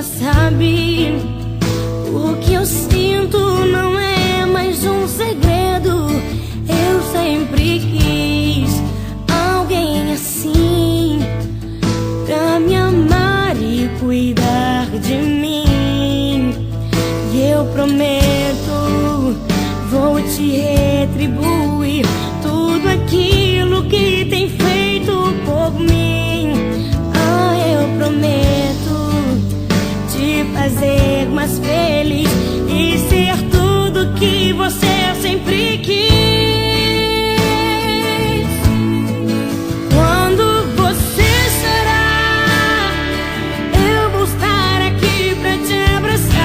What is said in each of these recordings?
já sabe. O que eu sinto não é mais um segredo. Eu sempre quis alguém assim, pra me amar e cuidar de mim. E eu prometo, vou te retribuir tudo aquilo que tem feito por mim. Ah, eu prometo te fazer mais feliz e ser tudo que você sempre quis. Quando você chorar, eu vou estar aqui pra te abraçar.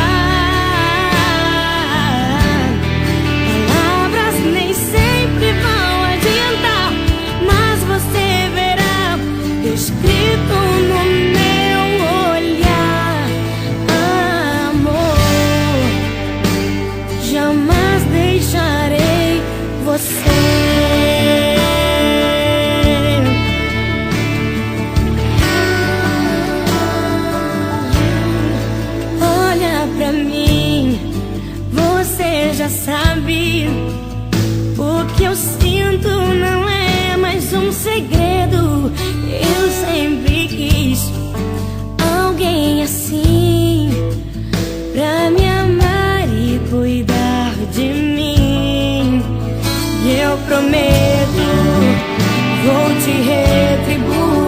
Palavras nem sempre vão adiantar, mas você verá escrito no meu olhar: amor, jamais deixarei você. Olha pra mim, você já sabe. O que eu sinto não é mais um segredo. Eu sempre quis alguém assim, pra me amar e cuidar de mim. E eu prometo, vou te retribuir